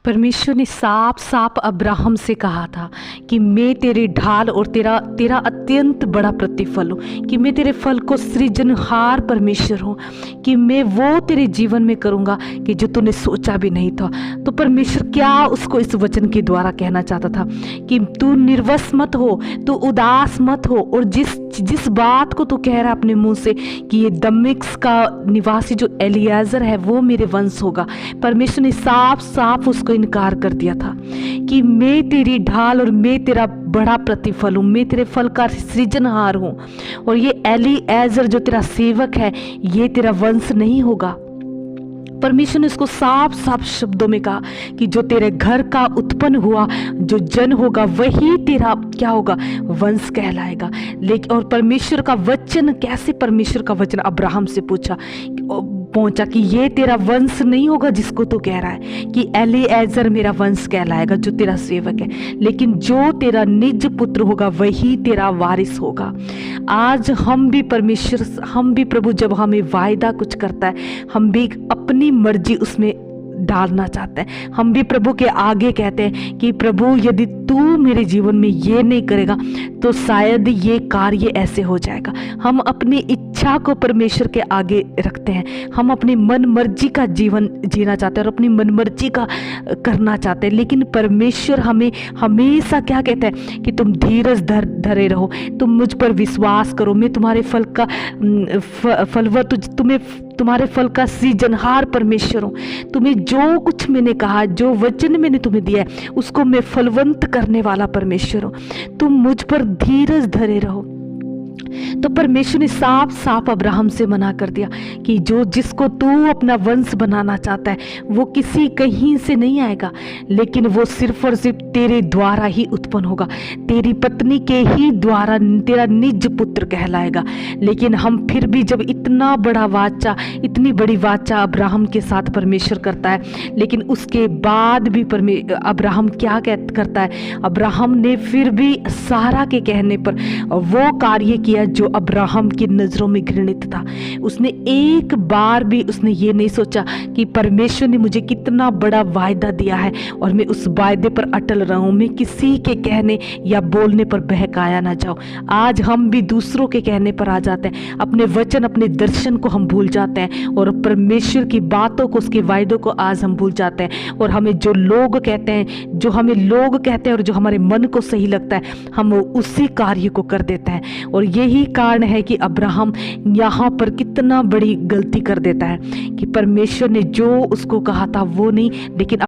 परमेश्वर ने साफ साफ अब्राहम से कहा था कि मैं तेरी ढाल और तेरा तेरा अत्यंत बड़ा प्रतिफल हूँ, कि मैं तेरे फल को सृजनहार परमेश्वर हूँ, कि मैं वो तेरे जीवन में करूँगा कि जो तूने सोचा भी नहीं था। तो परमेश्वर क्या उसको इस वचन के द्वारा कहना चाहता था कि तू निर्वस मत हो, तू उदास मत हो, और जिस बात को तू कह रहा है अपने मुंह से कि ये दमिश्क का निवासी जो एलियाजर है वो मेरे वंश होगा, परमेश्वर ने साफ साफ उसको इनकार कर दिया था कि मैं तेरी ढाल और मैं तेरा बड़ा प्रतिफल हूँ, मैं तेरे फल का सृजनहार हूँ, और ये एलियाजर जो तेरा सेवक है ये तेरा वंश नहीं होगा। परमेश्वर ने उसको साफ साफ शब्दों में कहा कि जो तेरे घर का उत्पन्न हुआ जो जन होगा वही तेरा क्या होगा, वंश कहलाएगा। लेकिन और परमेश्वर का वचन, कैसे परमेश्वर का वचन अब्राहम से पहुंचा कि ये तेरा वंश नहीं होगा जिसको तू कह रहा है कि एलिएजर मेरा वंश कहलाएगा जो तेरा सेवक है, लेकिन जो तेरा निज पुत्र होगा वही तेरा वारिस होगा। आज हम भी परमेश्वर, हम भी प्रभु जब हमें वायदा कुछ करता है हम भी अपनी मर्जी उसमें डालना चाहते हैं। हम भी प्रभु के आगे कहते हैं कि प्रभु यदि तू मेरे जीवन में ये नहीं करेगा तो शायद ये कार्य ऐसे हो जाएगा। हम अपनी इच्छा को परमेश्वर के आगे रखते हैं, हम अपनी मन मर्जी का जीवन जीना चाहते हैं और अपनी मन मर्जी का करना चाहते हैं, लेकिन परमेश्वर हमें हमेशा क्या कहता है कि तुम धीरज धरे रहो, तुम मुझ पर विश्वास करो, मैं तुम्हारे फल का फलवत तुम्हारे फल का सृजनहार परमेश्वर हूँ। तुम्हें जो कुछ मैंने कहा, जो वचन मैंने तुम्हें दिया है उसको मैं फलवंत करने वाला परमेश्वर हूँ, तुम मुझ पर धीरज धरे रहो। तो परमेश्वर ने साफ साफ अब्राहम से मना कर दिया कि जो जिसको तू अपना वंश बनाना चाहता है वो किसी कहीं से नहीं आएगा, लेकिन वो सिर्फ और सिर्फ तेरे द्वारा ही उत्पन्न होगा, तेरी पत्नी के ही द्वारा तेरा निज पुत्र कहलाएगा। लेकिन हम फिर भी जब इतना बड़ा वाचा, इतनी बड़ी वाचा अब्राहम के साथ परमेश्वर करता है, लेकिन उसके बाद भी अब्राहम क्या करता है, अब्राहम ने फिर भी सारा के कहने पर वो कार्य किया जो अब्राहम की नज़रों में घृणित था। उसने एक बार भी उसने ये नहीं सोचा कि परमेश्वर ने मुझे कितना बड़ा वायदा दिया है और मैं उस वायदे पर अटल रहूं, मैं किसी के कहने या बोलने पर बहकाया ना जाऊं। आज हम भी दूसरों के कहने पर आ जाते हैं, अपने वचन अपने दर्शन को हम भूल जाते हैं और परमेश्वर की बातों को, उसके वायदों को आज हम भूल जाते हैं, और हमें जो लोग कहते हैं, जो हमें लोग कहते हैं और जो हमारे मन को सही लगता है हम उसी कार्य को कर देते हैं। और यही कारण है कि अब्राहम यहाँ पर कितना बड़ी गलती कर देता है कि परमेश्वर ने जो उसको कहा था वो नहीं, लेकिन